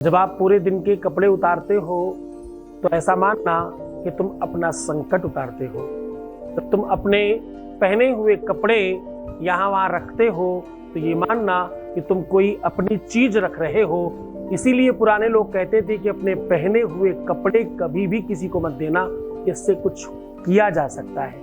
जब आप पूरे दिन के कपड़े उतारते हो तो ऐसा मानना कि तुम अपना संकट उतारते हो। जब तुम अपने पहने हुए कपड़े यहाँ वहाँ रखते हो तो ये मानना कि तुम कोई अपनी चीज रख रहे हो। इसीलिए पुराने लोग कहते थे कि अपने पहने हुए कपड़े कभी भी किसी को मत देना, इससे कुछ किया जा सकता है।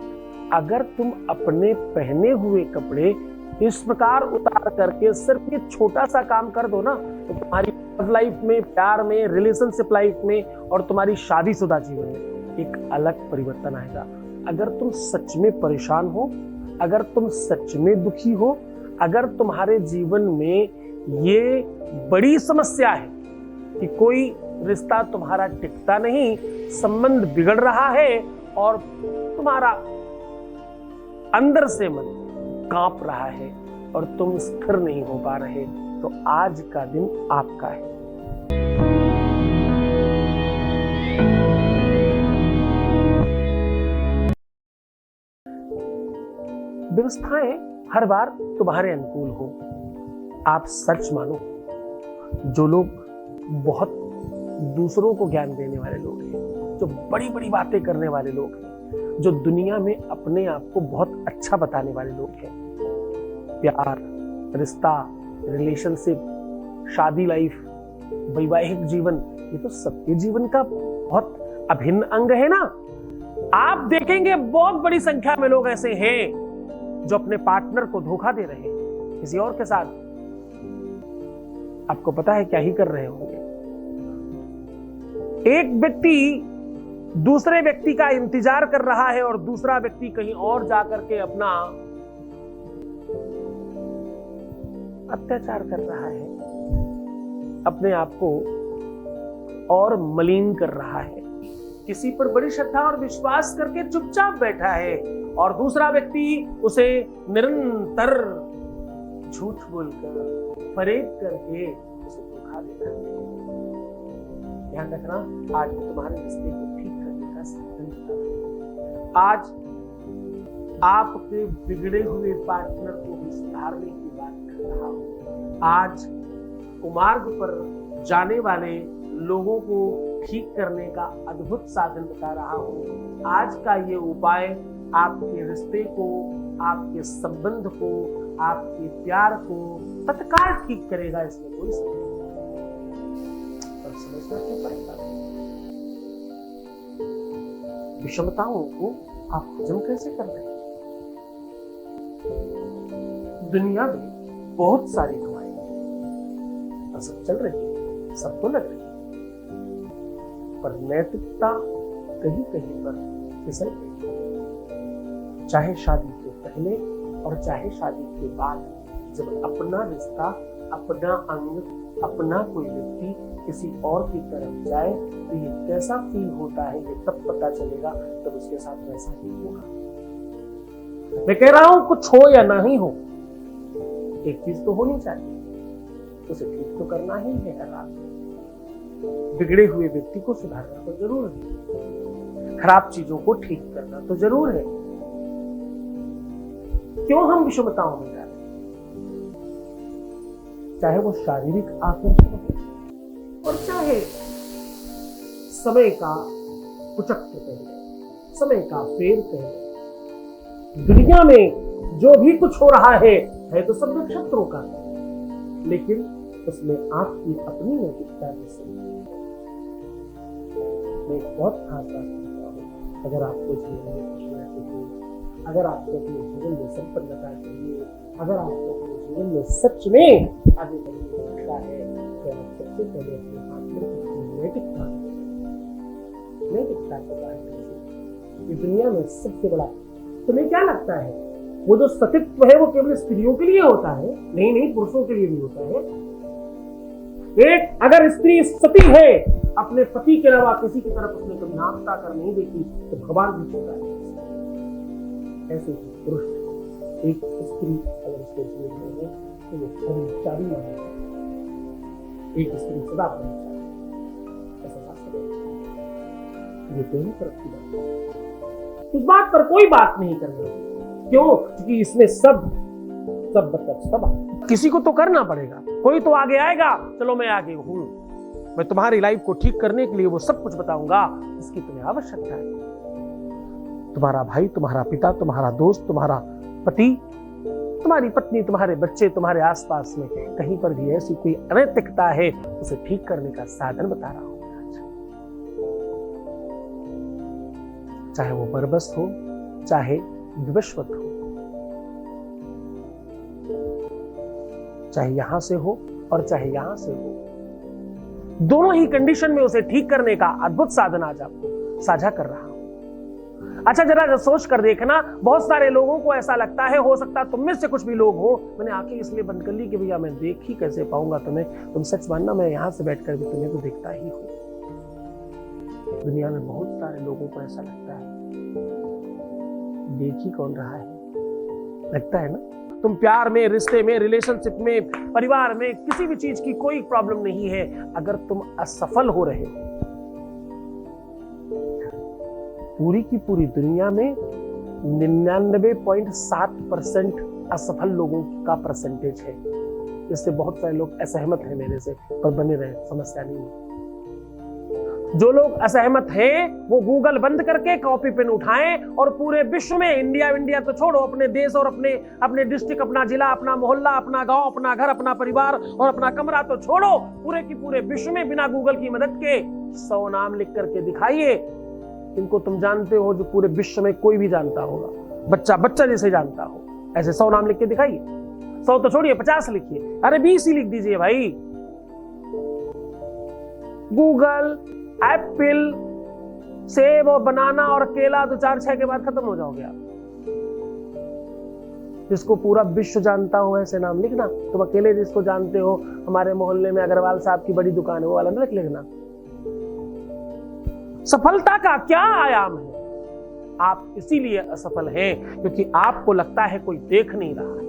अगर तुम अपने पहने हुए कपड़े इस प्रकार उतार करके सिर्फ ये छोटा सा काम कर दो ना, तो तुम्हारी लाइफ में, प्यार में, रिलेशनशिप लाइफ में और तुम्हारी शादीशुदा जीवन में एक अलग परिवर्तन आएगा। अगर तुम सच में परेशान हो, अगर तुम सच में दुखी हो, अगर तुम्हारे जीवन में ये बड़ी समस्या है कि कोई रिश्ता तुम्हारा टिकता नहीं, संबंध बिगड़ रहा है और तुम्हारा अंदर से मन कांप रहा है और तुम स्थिर नहीं हो पा रहे, तो आज का दिन आपका है। व्यवस्थाएं हर बार तुम्हारे अनुकूल हो। आप सच मानो, जो लोग बहुत दूसरों को ज्ञान देने वाले लोग हैं, जो बड़ी बड़ी बातें करने वाले लोग हैं, जो दुनिया में अपने आप को बहुत अच्छा बताने वाले लोग हैं, प्यार, रिश्ता, रिलेशनशिप, शादी लाइफ, वैवाहिक जीवन, ये तो सबके जीवन का बहुत अभिन्न अंग है ना। आप देखेंगे बहुत बड़ी संख्या में लोग ऐसे हैं जो अपने पार्टनर को धोखा दे रहे हैं किसी और के साथ। आपको पता है क्या ही कर रहे होंगे। एक व्यक्ति दूसरे व्यक्ति का इंतजार कर रहा है और दूसरा व्यक्ति कहीं और जाकर के अपना अत्याचार कर रहा है, अपने आप को और मलिन कर रहा है, किसी पर बड़ी श्रद्धा और विश्वास करके चुपचाप बैठा है और दूसरा व्यक्ति उसे निरंतर झूठ बोलकर, फरेब करके उसे धोखा दे रहा है। ध्यान रखना, आज मैं तुम्हारे रिश्ते को ठीक करने का सिद्धांत है। आज आपके बिगड़े हुए पार्टनर को भी सुधारने की बात कर रहा हूं। आज कुमार्ग पर जाने वाले लोगों को ठीक करने का अद्भुत साधन बता रहा हूं। आज का ये उपाय आपके रिश्ते को, आपके संबंध को, आपके प्यार को तत्काल ठीक करेगा, इसमें कोई संदेह नहीं। पर समझना क्यों पड़ेगा? विषमताओं को आप हजम कैसे कर रहे हैं? दुनिया में बहुत सारी दवाएं सब चल रही है, सबको लग रही है, पर नैतिकता कहीं कहीं पर फिसल गई। चाहे शादी के पहले और चाहे शादी के बाद, जब अपना रिश्ता, अपना अंग, अपना कोई व्यक्ति किसी और की तरफ जाए तो ये कैसा फील होता है, ये तब पता चलेगा तब उसके साथ वैसा ही होगा। मैं कह रहा हूं कुछ हो या ना ही हो, एक चीज तो होनी चाहिए, उसे ठीक तो करना ही है हर रात। बिगड़े हुए व्यक्ति को सुधारना तो जरूर है, खराब चीजों को ठीक करना तो जरूर है। क्यों हम विषमताओं में जा रहे हैं? चाहे वो शारीरिक आकर्षण हो और चाहे समय का कुचक्र कहे, समय का फेर कहे। दुनिया में जो भी कुछ हो रहा है तो सब नक्षत्रों का, लेकिन उसमें आपकी अपनी नैतिकता जैसे। मैं बहुत खास बात करता हूँ, अगर आपको जीवन में खुशियां चाहिए, अगर आपको अपने जीवन में संपन्नता चाहिए, अगर आपको अपने जीवन में सच में आगे बढ़ने की इच्छा है, तो आप सबसे पहले अपने पार्टनर की नैतिकता को बाहर कीजिए। ये दुनिया में सबसे बड़ा, तुम्हें क्या लगता है वो जो सतीत्व है वो केवल स्त्रियों के लिए होता है? नहीं, पुरुषों के लिए भी होता है। एक अगर स्त्री सती है, अपने पति के अलावा किसी की तरफ उसने कभी आंख उठाकर नहीं देखी, तो भगवान भी छोटा है। ऐसे ही पुरुष, एक स्त्री अगर उसके जीवन में है तो वो कर्मचारी माना है। एक स्त्री सदा कर्मचारी, ऐसा शास्त्र है। ये दोनों तरफ की बात है, इस बात पर कोई बात नहीं करना। क्यों? क्योंकि इसमें सब मतलब सब किसी को तो करना पड़ेगा, कोई तो आगे आएगा, चलो मैं आगे हूं। मैं तुम्हारी लाइफ को ठीक करने के लिए वो सब कुछ बताऊंगा जिसकी तुम्हें आवश्यकता है। तुम्हारा भाई, तुम्हारा पिता, तुम्हारा दोस्त, तुम्हारा पति, तुम्हारी पत्नी, तुम्हारे बच्चे, तुम्हारे आसपास में कहीं पर भी ऐसी कोई अनैतिकता है, उसे ठीक करने का साधन बता रहा हूं आज। चाहे वो बरबस हो, चाहे विवस्वत हो, चाहे यहां से हो और चाहे यहां से हो, दोनों ही कंडीशन में उसे ठीक करने का अद्भुत साधन आज आपको साझा कर रहा हूं। अच्छा, जरा सोच कर देखना, बहुत सारे लोगों को ऐसा लगता है, हो सकता है तुम में से कुछ भी लोग हो, मैंने आंखें इसलिए बंद कर ली कि भैया मैं देख ही कैसे पाऊंगा तुम्हें। तुम सच मानना, मैं यहां से बैठकर भी तुम्हें तो देखता ही हूं। दुनिया में बहुत सारे लोगों को ऐसा लगता है, देख ही कौन रहा है, लगता है ना। तुम प्यार में, रिश्ते में, रिलेशनशिप में, परिवार में, किसी भी चीज की कोई प्रॉब्लम नहीं है। अगर तुम असफल हो रहे हो, पूरी की पूरी दुनिया में 99.7% असफल लोगों का परसेंटेज है। इससे बहुत सारे लोग असहमत हैं मेरे से, पर बने रहे, समस्या नहीं है। जो लोग असहमत हैं वो गूगल बंद करके कॉपी पेन उठाएं और पूरे विश्व में, इंडिया तो छोड़ो, अपने देश और अपने डिस्ट्रिक्ट, अपना जिला, अपना मोहल्ला, अपना गांव, अपना घर, अपना परिवार और अपना कमरा तो छोड़ो, पूरे की पूरे विश्व में बिना गूगल की मदद के 100 नाम लिख करके दिखाइए इनको तुम जानते हो, जो पूरे विश्व में कोई भी जानता होगा, बच्चा जैसे जानता हो, ऐसे 100 नाम लिख के दिखाइए। 100 तो छोड़िए, 50 लिखिए, अरे 20 ही लिख दीजिए भाई। गूगल, एप्पल, सेब और बनाना और केला तो 4-6 के बाद खत्म हो जाओगे आप। जिसको पूरा विश्व जानता हो ऐसे नाम लिखना। तुम अकेले जिसको जानते हो, हमारे मोहल्ले में अग्रवाल साहब की बड़ी दुकान है, वो वाला लिख लेना। सफलता का क्या आयाम है? आप इसीलिए असफल हैं क्योंकि आपको लगता है कोई देख नहीं रहा है।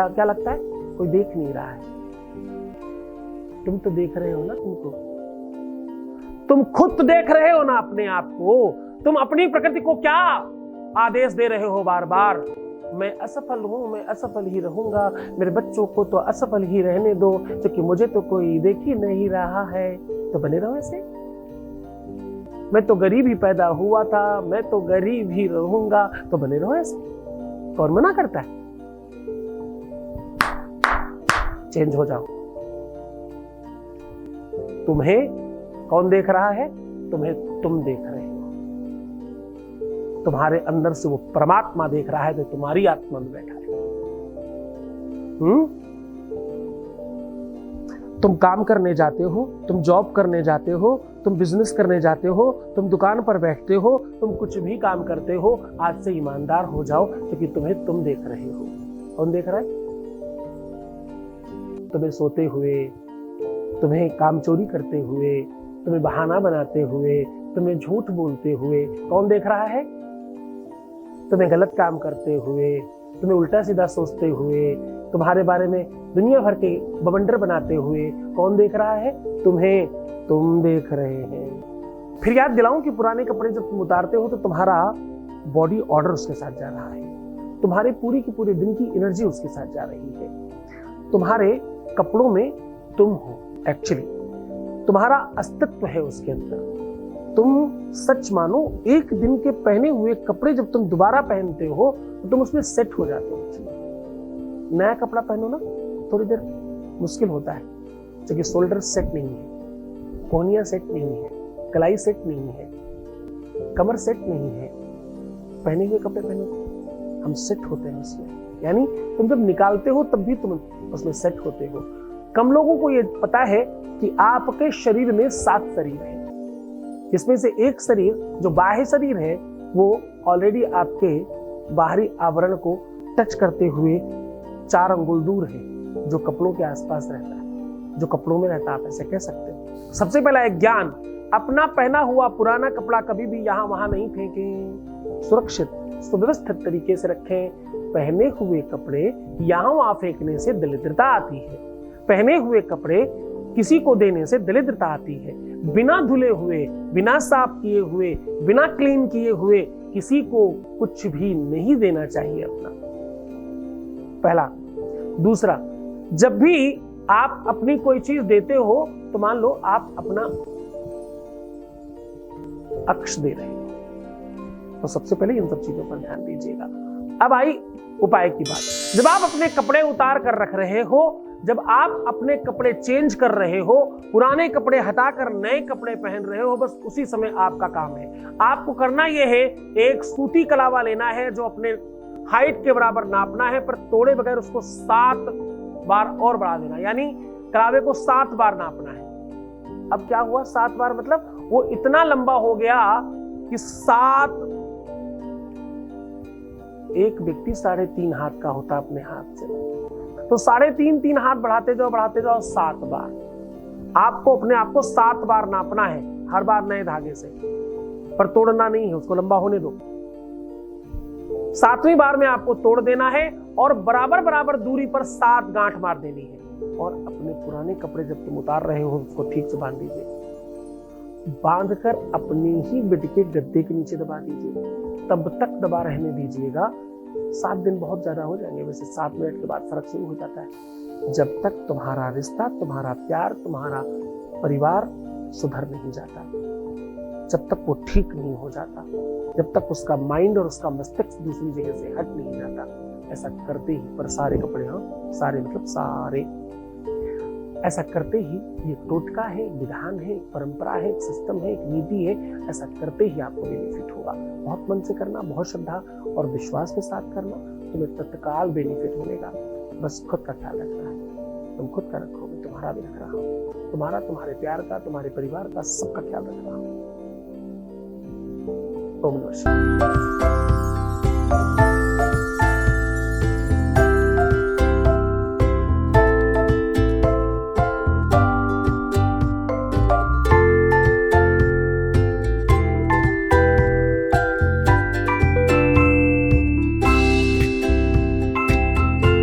क्या लगता है? कोई देख नहीं रहा है। तुम तो देख रहे हो ना, तुम खुद तो देख रहे हो ना अपने आप को। तुम अपनी प्रकृति को क्या आदेश दे रहे हो बार बार? मैं असफल हूं, मैं असफल ही रहूंगा, मेरे बच्चों को तो असफल ही रहने दो क्योंकि मुझे तो कोई देख ही नहीं रहा है। तो बने रहो ऐसे। मैं तो गरीब ही पैदा हुआ था, मैं तो गरीब ही रहूंगा, तो बने रहो ऐसे। कौन मना करता है? चेंज हो जाओ। तुम्हें कौन देख रहा है? तुम्हें तुम देख रहे हो। तुम्हारे अंदर से वो परमात्मा देख रहा है जो तुम्हारी आत्मा में बैठा है। तुम काम करने जाते हो, तुम जॉब करने जाते हो, तुम बिजनेस करने जाते हो, तुम दुकान पर बैठते हो, तुम कुछ भी काम करते हो, आज से ईमानदार हो जाओ क्योंकि तुम्हें तुम देख रहे हो। कौन देख रहा है? तुम्हें सोते हुए, तुम्हें काम चोरी करते हुए, तुम्हें बहाना बनाते हुए, तुम्हें झूठ बोलते हुए कौन देख रहा है? तुम्हें गलत काम करते हुए, तुम्हें उल्टा सीधा सोचते हुए, तुम्हारे बारे में दुनिया भर के बवंडर बनाते हुए कौन देख रहा है? तुम्हें तुम देख रहे हैं। फिर याद दिलाऊं कि पुराने कपड़े जब तुम उतारते हो तो तुम्हारा बॉडी ऑर्डर उसके साथ जा रहा है, तुम्हारे पूरी की पूरे दिन की एनर्जी उसके साथ जा रही है। तुम्हारे कपड़ों में तुम हो, एक्चुअली तुम्हारा अस्तित्व है उसके अंदर। तुम सच मानो, एक दिन के पहने हुए कपड़े जब तुम दोबारा पहनते हो तो तुम उसमें सेट हो जाते हो। नया कपड़ा पहनो ना, थोड़ी देर मुश्किल होता है क्योंकि शोल्डर सेट नहीं है, कोहनियां सेट नहीं है, कलाई सेट नहीं है, कमर सेट नहीं है। पहने हुए कपड़े पहनो, हम सेट होते हैं उसमें। यानी तुम जब निकालते हो तब भी तुम उसमें सेट होते हो। कम लोगों को ये पता है कि आपके शरीर में 7 शरीर है, जिसमें से एक शरीर जो बाह्य शरीर है वो ऑलरेडी आपके बाहरी आवरण को टच करते हुए 4 अंगुल दूर है, जो कपड़ों के आसपास रहता है, जो कपड़ों में रहता है, आप ऐसे कह सकते हो। सबसे पहला एक ज्ञान, अपना पहना हुआ पुराना कपड़ा कभी भी यहां वहां नहीं फेंकें, सुरक्षित सुव्यवस्थित तरीके से रखें। पहने हुए कपड़े यहां वहां फेंकने से दरिद्रता आती है। पहने हुए कपड़े किसी को देने से दरिद्रता आती है। बिना धुले हुए, बिना साफ किए हुए, बिना क्लीन किए हुए किसी को कुछ भी नहीं देना चाहिए अपना। पहला। दूसरा, जब भी आप अपनी कोई चीज देते हो तो मान लो आप अपना अक्ष दे रहे हो, तो सबसे पहले इन सब चीजों पर ध्यान दीजिएगा। अब आई उपाय की बात। जब आप अपने कपड़े उतार कर रख रहे हो, जब आप अपने कपड़े चेंज कर रहे हो, पुराने कपड़े हटाकर नए कपड़े पहन रहे हो, बस उसी समय आपका काम है। आपको करना यह है, एक सूती कलावा लेना है जो अपने हाइट के बराबर नापना है, पर तोड़े बगैर उसको 7 बार और बढ़ा देना, यानी कलावे को 7 बार नापना है। अब क्या हुआ 7 बार, मतलब वो इतना लंबा हो गया कि 7, एक व्यक्ति 3.5 हाथ का होता अपने हाथ से, तो 3.5 हाथ बढ़ाते जाओ 7 बार। आपको अपने आप को 7 बार नापना है, हर बार नए धागे से, पर तोड़ना नहीं है, उसको लंबा होने दो। 7वीं बार में आपको तोड़ देना है और बराबर बराबर दूरी पर 7 गांठ मार देनी है। और अपने पुराने कपड़े जब तुम उतार रहे हो उसको ठीक से बांध दीजिए, बांधकर अपने ही बेड के गद्दे के नीचे दबा दीजिए, तब तक दबा रहने दीजिएगा। 7 दिन बहुत ज्यादा हो जाएंगे, वैसे 7 मिनट के बाद फर्क शुरू हो जाता है। जब तक तुम्हारा रिश्ता, तुम्हारा प्यार, तुम्हारा परिवार सुधर नहीं जाता, जब तक वो ठीक नहीं हो जाता, जब तक उसका माइंड और उसका मस्तिष्क दूसरी जगह से हट नहीं जाता, ऐसा करते ही, पर सारे कपड़े, हाँ सारे मतलब सारे, ऐसा करते ही ये टोटका है, विधान है, परंपरा है, एक सिस्टम है, एक नीति है, ऐसा करते ही आपको बेनिफिट होगा। बहुत मन से करना, बहुत श्रद्धा और विश्वास के साथ करना, तुम्हें तत्काल बेनिफिट मिलेगा। बस खुद का ख्याल रखना है, तुम खुद का रखोगे, तुम्हारा भी रख रहा हूं, तुम्हारा, तुम्हारे प्यार का, तुम्हारे परिवार का, सबका ख्याल रख रहा हूं। ओम नमः शिवाय।